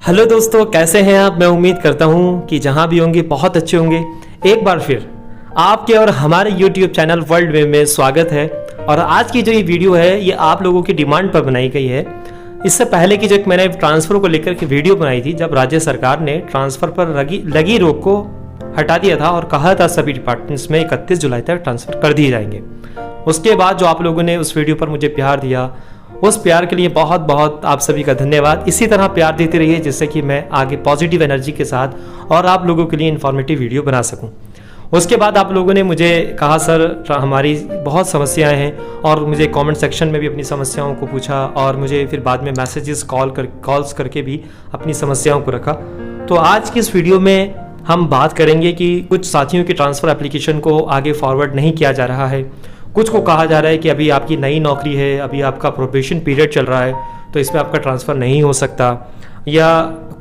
Hello दोस्तों, कैसे हैं आप। मैं उम्मीद करता हूं कि जहां भी होंगे बहुत अच्छे होंगे। एक बार फिर आपके और हमारे YouTube चैनल वर्ल्ड वे में स्वागत है। और आज की जो ये वीडियो है ये आप लोगों की डिमांड पर बनाई गई है। इससे पहले की जो मैंने ट्रांसफ़र को लेकर के वीडियो बनाई थी, जब राज्य सरकार ने ट्रांसफ़र पर लगी रोक को हटा दिया था और कहा था सभी डिपार्टमेंट्स में 31 जुलाई तक ट्रांसफ़र कर दिए जाएंगे। उसके बाद जो आप लोगों ने उस वीडियो पर मुझे प्यार दिया, उस प्यार के लिए बहुत बहुत आप सभी का धन्यवाद। इसी तरह प्यार देते रहिए जिससे कि मैं आगे पॉजिटिव एनर्जी के साथ और आप लोगों के लिए इन्फॉर्मेटिव वीडियो बना सकूं। उसके बाद आप लोगों ने मुझे कहा सर हमारी बहुत समस्याएं हैं, और मुझे कमेंट सेक्शन में भी अपनी समस्याओं को पूछा और मुझे फिर बाद में मैसेजेस कॉल्स करके भी अपनी समस्याओं को रखा। तो आज की इस वीडियो में हम बात करेंगे कि कुछ साथियों की ट्रांसफ़र एप्लीकेशन को आगे फॉरवर्ड नहीं किया जा रहा है। कुछ को कहा जा रहा है कि अभी आपकी नई नौकरी है, अभी आपका प्रोबेशन पीरियड चल रहा है, तो इसमें आपका ट्रांसफ़र नहीं हो सकता। या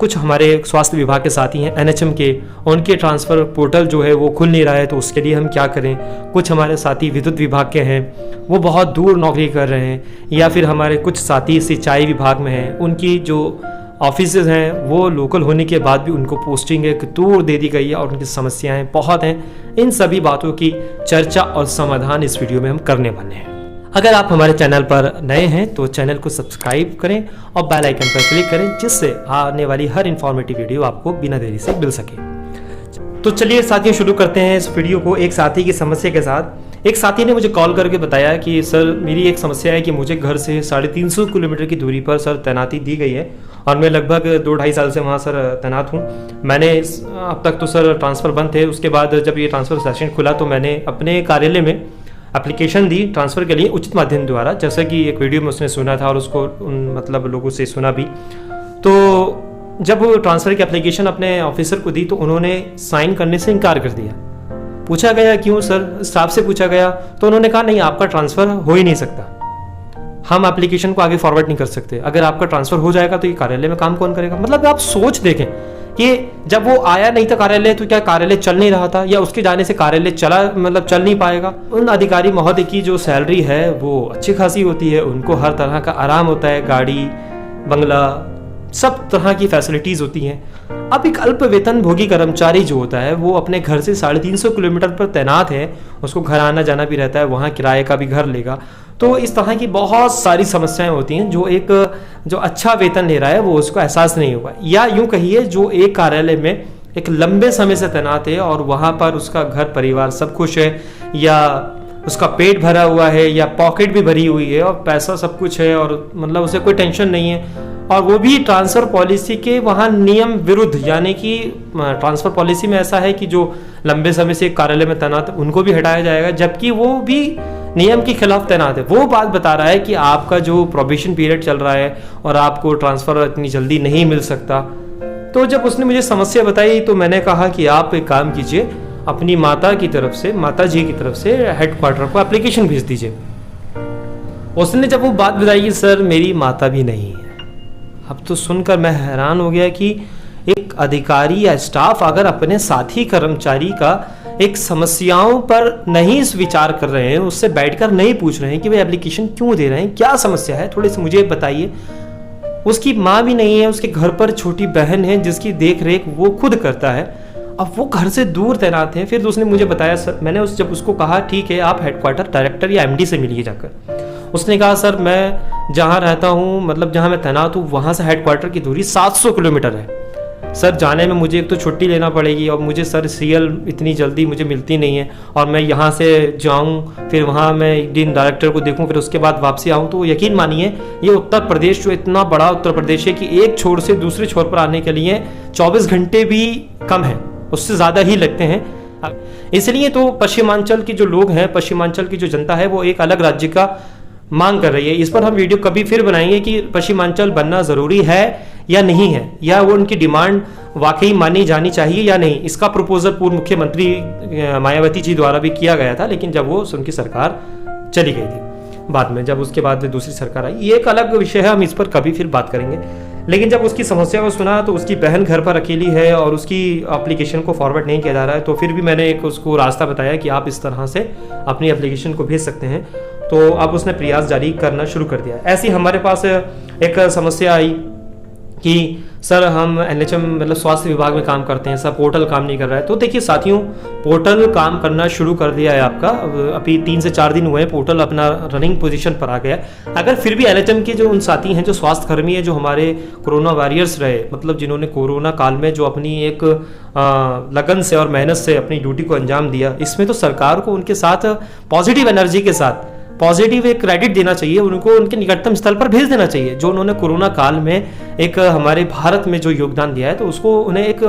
कुछ हमारे स्वास्थ्य विभाग के साथी हैं NHM के, उनके ट्रांसफ़र पोर्टल जो है वो खुल नहीं रहा है, तो उसके लिए हम क्या करें। कुछ हमारे साथी विद्युत विभाग के हैं, वो बहुत दूर नौकरी कर रहे हैं। या फिर हमारे कुछ साथी सिंचाई विभाग में हैं, उनकी जो ऑफिसेज हैं वो लोकल होने के बाद भी उनको पोस्टिंग एक दूर दे दी गई है और उनकी समस्याएं बहुत हैं। इन सभी बातों की चर्चा और समाधान इस वीडियो में हम करने वाले हैं। अगर आप हमारे चैनल पर नए हैं तो चैनल को सब्सक्राइब करें और बेल आइकन पर क्लिक करें, जिससे आने वाली हर इन्फॉर्मेटिव वीडियो आपको बिना देरी से मिल सके। तो चलिए साथियों, शुरू करते हैं इस वीडियो को एक साथी की समस्या के साथ। एक साथी ने मुझे कॉल करके बताया कि सर मेरी एक समस्या है कि मुझे घर से 350 किलोमीटर की दूरी पर सर तैनाती दी गई है और मैं लगभग 2-2.5 साल से वहाँ सर तैनात हूँ। मैंने अब तक तो सर ट्रांसफ़र बंद थे, उसके बाद जब ये ट्रांसफ़र सेशन खुला तो मैंने अपने कार्यालय में एप्लीकेशन दी ट्रांसफ़र के लिए उचित माध्यम द्वारा, जैसा कि एक वीडियो में उसने सुना था और उसको मतलब लोगों से सुना भी। तो जब ट्रांसफ़र की एप्लीकेशन अपने ऑफिसर को दी तो उन्होंने साइन करने से इनकार कर दिया। पूछा गया क्यों सर, स्टाफ से पूछा गया तो उन्होंने कहा नहीं, आपका ट्रांसफ़र हो ही नहीं सकता, हम एप्लीकेशन को आगे फॉरवर्ड नहीं कर सकते। अगर आपका ट्रांसफ़र हो जाएगा तो ये कार्यालय में काम कौन करेगा। मतलब आप सोच देखें कि जब वो आया नहीं था कार्यालय, तो क्या कार्यालय चल नहीं रहा था, या उसके जाने से कार्यालय चल नहीं पाएगा। उन अधिकारी महोदय की जो सैलरी है वो अच्छी खासी होती है, उनको हर तरह का आराम होता है, गाड़ी बंगला सब तरह की फैसिलिटीज़ होती हैं। अब एक अल्प वेतन भोगी कर्मचारी जो होता है वो अपने घर से 350 किलोमीटर पर तैनात है, उसको घर आना जाना भी रहता है, वहाँ किराए का भी घर लेगा। तो इस तरह की बहुत सारी समस्याएं होती हैं जो अच्छा वेतन ले रहा है वो उसको एहसास नहीं होगा। या यूं कहिए जो एक कार्यालय में एक लंबे समय से तैनात है और वहाँ पर उसका घर परिवार सब खुश है, या उसका पेट भरा हुआ है, या पॉकेट भी भरी हुई है और पैसा सब कुछ है, और मतलब उसे कोई टेंशन नहीं है, और वो भी ट्रांसफ़र पॉलिसी के वहाँ नियम विरुद्ध। यानी कि ट्रांसफ़र पॉलिसी में ऐसा है कि जो लंबे समय से कार्यालय में तैनात है उनको भी हटाया जाएगा, जबकि वो भी नियम के खिलाफ तैनात है। वो बात बता रहा है कि आपका जो प्रोबेशन पीरियड चल रहा है और आपको ट्रांसफ़र इतनी जल्दी नहीं मिल सकता। तो जब उसने मुझे समस्या बताई तो मैंने कहा कि आप एक काम कीजिए, अपनी माता जी की तरफ से हेडक्वार्टर को एप्लीकेशन भेज दीजिए। उसने जब वो बात बताई कि सर मेरी माता भी नहीं है, अब तो सुनकर मैं हैरान हो गया कि एक अधिकारी या स्टाफ अगर अपने साथी कर्मचारी का एक समस्याओं पर नहीं विचार कर रहे हैं, उससे बैठकर नहीं पूछ रहे हैं कि वे एप्लीकेशन क्यों दे रहे हैं, क्या समस्या है, थोड़े से मुझे बताइए। उसकी माँ भी नहीं है, उसके घर पर छोटी बहन है जिसकी देख रेख वो खुद करता है, अब वो घर से दूर तैनात है। फिर उसने मुझे बताया सर, मैंने जब उसको कहा ठीक है आप हेडक्वार्टर डायरेक्टर या MD से मिलिए जाकर। उसने कहा सर मैं जहाँ रहता हूँ, मतलब जहाँ मैं तैनात हूँ, वहाँ से हेडक्वार्टर की दूरी 700 किलोमीटर है सर। जाने में मुझे एक तो छुट्टी लेना पड़ेगी और मुझे सर CL इतनी जल्दी मुझे मिलती नहीं है, और मैं यहाँ से जाऊँ फिर वहाँ मैं एक दिन डायरेक्टर को देखूँ फिर उसके बाद वापसी आऊँ। तो यकीन मानिए ये उत्तर प्रदेश जो इतना बड़ा उत्तर प्रदेश है कि एक छोर से दूसरे छोर पर आने के लिए 24 घंटे भी कम है, उससे ज़्यादा ही लगते हैं। इसलिए तो पश्चिमांचल के जो लोग हैं, पश्चिमांचल की जो जनता है वो एक अलग राज्य का मांग कर रही है। इस पर हम वीडियो कभी फिर बनाएंगे कि पश्चिमांचल बनना ज़रूरी है या नहीं है, या वो उनकी डिमांड वाकई मानी जानी चाहिए या नहीं। इसका प्रपोजल पूर्व मुख्यमंत्री मायावती जी द्वारा भी किया गया था, लेकिन जब वो उनकी सरकार चली गई थी बाद में, जब उसके बाद दूसरी सरकार आई, ये एक अलग विषय है, हम इस पर कभी फिर बात करेंगे। लेकिन जब उसकी समस्या को सुना तो उसकी बहन घर पर अकेली है और उसकी एप्लीकेशन को फॉरवर्ड नहीं किया जा रहा है, तो फिर भी मैंने एक उसको रास्ता बताया कि आप इस तरह से अपनी एप्लीकेशन को भेज सकते हैं। तो अब उसने प्रयास जारी करना शुरू कर दिया। ऐसी हमारे पास एक समस्या आई कि सर हम एनएचएम मतलब स्वास्थ्य विभाग में काम करते हैं, सर पोर्टल काम नहीं कर रहा है। तो देखिए साथियों, पोर्टल काम करना शुरू कर दिया है आपका, अभी 3 से 4 दिन हुए हैं, पोर्टल अपना रनिंग पोजीशन पर आ गया है। अगर फिर भी एनएचएम के जो उन साथी हैं, जो स्वास्थ्यकर्मी हैं, जो हमारे कोरोना वॉरियर्स रहे, मतलब जिन्होंने कोरोना काल में जो अपनी एक लगन से और मेहनत से अपनी ड्यूटी को अंजाम दिया, इसमें तो सरकार को उनके साथ पॉजिटिव एनर्जी के साथ पॉजिटिव एक क्रेडिट देना चाहिए, उनको उनके निकटतम स्थल पर भेज देना चाहिए। जो उन्होंने कोरोना काल में एक हमारे भारत में जो योगदान दिया है, तो उसको उन्हें एक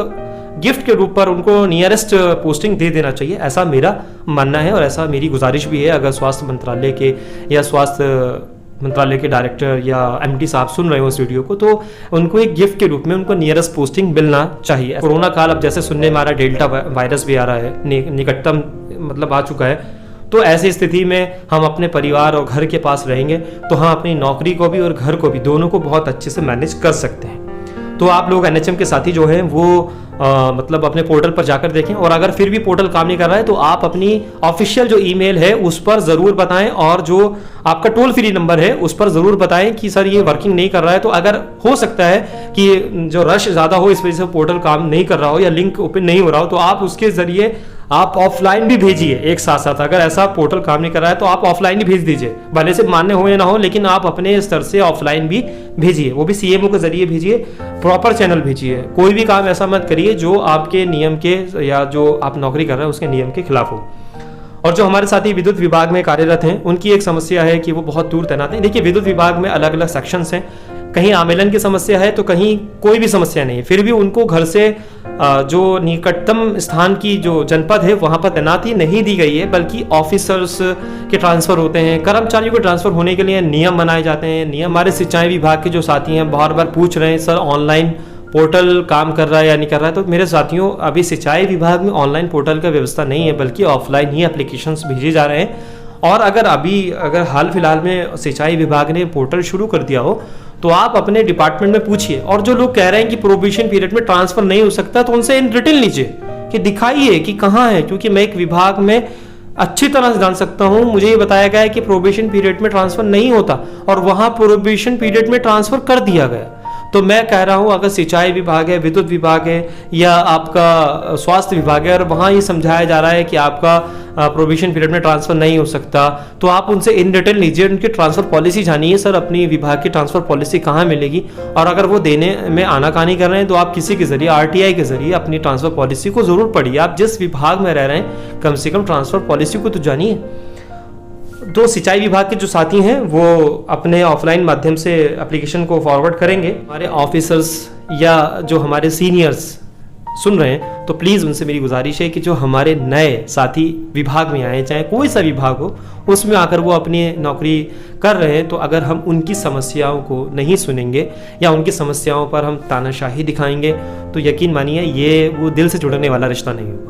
गिफ्ट के रूप पर उनको नियरेस्ट पोस्टिंग दे देना चाहिए, ऐसा मेरा मानना है और ऐसा मेरी गुजारिश भी है। अगर स्वास्थ्य मंत्रालय के या स्वास्थ्य मंत्रालय के डायरेक्टर या एमडी साहब सुन रहे हो इस वीडियो को, तो उनको एक गिफ्ट के रूप में उनको नियरेस्ट पोस्टिंग मिलना चाहिए। कोरोना काल अब जैसे सुनने में आ रहा है, डेल्टा वायरस भी आ रहा है, निकटतम मतलब आ चुका है, तो ऐसी स्थिति में हम अपने परिवार और घर के पास रहेंगे तो हम अपनी नौकरी को भी और घर को भी दोनों को बहुत अच्छे से मैनेज कर सकते हैं। तो आप लोग एनएचएम के साथी जो हैं वो मतलब अपने पोर्टल पर जाकर देखें, और अगर फिर भी पोर्टल काम नहीं कर रहा है तो आप अपनी ऑफिशियल जो ईमेल है उस पर ज़रूर बताएं, और जो आपका टोल फ्री नंबर है उस पर ज़रूर बताएं कि सर ये वर्किंग नहीं कर रहा है। तो अगर हो सकता है कि जो रश ज़्यादा हो, इस वजह से पोर्टल काम नहीं कर रहा हो या लिंक ओपन नहीं हो रहा हो, तो आप उसके ज़रिए आप ऑफलाइन भी भेजिए एक साथ साथ। अगर ऐसा पोर्टल काम नहीं कर रहा है तो आप ऑफलाइन ही भेज दीजिए, भले से मान्य हो या ना हो, लेकिन आप अपने स्तर से ऑफलाइन भी भेजिए, वो भी सीएमओ के जरिए भेजिए, प्रॉपर चैनल भेजिए। कोई भी काम ऐसा मत करिए जो आपके नियम के या जो आप नौकरी कर रहे हैं उसके नियम के खिलाफ हो। और जो हमारे साथी विद्युत विभाग में कार्यरत हैं, उनकी एक समस्या है कि वो बहुत दूर तैनात हैं। देखिए विद्युत विभाग में अलग अलग सेक्शंस हैं, कहीं आमेलन की समस्या है तो कहीं कोई भी समस्या नहीं है, फिर भी उनको घर से जो निकटतम स्थान की जो जनपद है वहां पर तैनाती नहीं दी गई है, बल्कि ऑफिसर्स के ट्रांसफर होते हैं, कर्मचारियों के ट्रांसफर होने के लिए नियम बनाए जाते हैं। नियम हमारे सिंचाई विभाग के जो साथी हैं बार बार पूछ रहे हैं सर ऑनलाइन पोर्टल काम कर रहा है या नहीं कर रहा है। तो मेरे साथियों, अभी सिंचाई विभाग में ऑनलाइन पोर्टल का व्यवस्था नहीं है, बल्कि ऑफलाइन ही एप्लीकेशंस भेजे जा रहे हैं। और अगर हाल फिलहाल में सिंचाई विभाग ने पोर्टल शुरू कर दिया हो तो आप अपने डिपार्टमेंट में पूछिए। और जो लोग कह रहे हैं कि प्रोबेशन पीरियड में ट्रांसफर नहीं हो सकता, तो उनसे इन रिटर्न लीजिए कि दिखाइए कि कहाँ है, क्योंकि मैं एक विभाग में अच्छी तरह से जान सकता हूं। मुझे ये बताया गया है कि प्रोबेशन पीरियड में ट्रांसफर नहीं होता और वहां प्रोबेशन पीरियड में ट्रांसफर कर दिया गया। तो मैं कह रहा हूं अगर सिंचाई विभाग है, विद्युत विभाग है या आपका स्वास्थ्य विभाग है और वहां ये समझाया जा रहा है कि आपका प्रोबेशन पीरियड में ट्रांसफर नहीं हो सकता, तो आप उनसे इन डिटेल लीजिए, उनकी ट्रांसफर पॉलिसी जानिए, सर अपनी विभाग की ट्रांसफर पॉलिसी कहाँ मिलेगी। और अगर वो देने में आनाकानी कर रहे हैं तो आप किसी के जरिए आरटीआई के जरिए अपनी ट्रांसफर पॉलिसी को जरूर पढ़िए। आप जिस विभाग में रह रहे हैं कम से कम ट्रांसफर पॉलिसी को तो जानिए। तो सिंचाई विभाग के जो साथी हैं वो अपने ऑफलाइन माध्यम से एप्लीकेशन को फॉरवर्ड करेंगे। हमारे ऑफिसर्स या जो हमारे सीनियर्स सुन रहे हैं तो प्लीज़ उनसे मेरी गुजारिश है कि जो हमारे नए साथी विभाग में आए, चाहे कोई सा विभाग हो, उसमें आकर वो अपनी नौकरी कर रहे हैं, तो अगर हम उनकी समस्याओं को नहीं सुनेंगे या उनकी समस्याओं पर हम तानाशाही दिखाएंगे तो यकीन मानिए ये वो दिल से जुड़ने वाला रिश्ता नहीं होगा।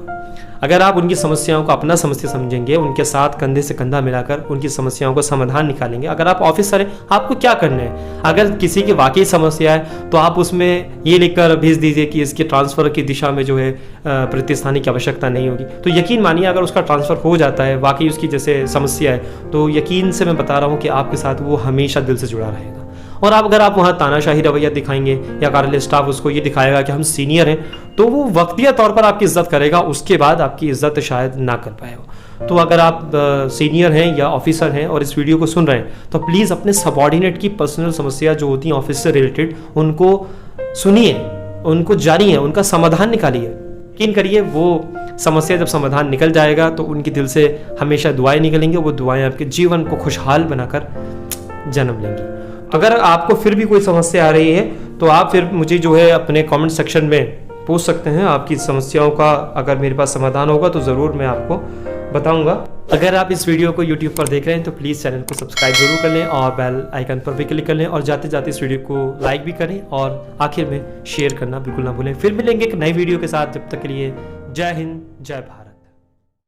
अगर आप उनकी समस्याओं को अपना समस्या समझेंगे, उनके साथ कंधे से कंधा मिलाकर उनकी समस्याओं को समाधान निकालेंगे। अगर आप ऑफिसर हैं, आपको क्या करना है, अगर किसी की वाकई समस्या है तो आप उसमें ये लिखकर भेज दीजिए कि इसके ट्रांसफ़र की दिशा में जो है प्रतिस्थानी की आवश्यकता नहीं होगी। तो यकीन मानिए अगर उसका ट्रांसफ़र हो जाता है, वाकई उसकी जैसे समस्या है, तो यकीन से मैं बता रहा हूँ कि आपके साथ वो हमेशा दिल से जुड़ा रहेगा। और अगर आप वहाँ तानाशाही रवैया दिखाएंगे या कार्यालय स्टाफ उसको ये दिखाएगा कि हम सीनियर हैं, तो वो वक्तिया तौर पर आपकी इज्जत करेगा, उसके बाद आपकी इज्जत शायद ना कर पाए हो। तो अगर आप सीनियर हैं या ऑफिसर हैं और इस वीडियो को सुन रहे हैं तो प्लीज़ अपने सबॉर्डिनेट की पर्सनल समस्या जो होती हैं ऑफिस से रिलेटेड, उनको सुनिए, उनको जानिए, उनका समाधान निकालिए। यकीन करिए वो समस्या जब समाधान निकल जाएगा तो उनके दिल से हमेशा दुआएं निकलेंगी, वो दुआएं आपके जीवन को खुशहाल बनाकर जन्म लेंगी। अगर आपको फिर भी कोई समस्या आ रही है तो आप फिर मुझे जो है अपने कमेंट सेक्शन में पूछ सकते हैं। आपकी समस्याओं का अगर मेरे पास समाधान होगा तो ज़रूर मैं आपको बताऊंगा। अगर आप इस वीडियो को YouTube पर देख रहे हैं तो प्लीज़ चैनल को सब्सक्राइब जरूर कर लें और बेल आइकन पर भी क्लिक कर लें, और जाते जाते इस वीडियो को लाइक भी करें और आखिर में शेयर करना बिल्कुल ना भूलें। फिर मिलेंगे एक नई वीडियो के साथ, जब तक के लिए जय हिंद, जय भारत।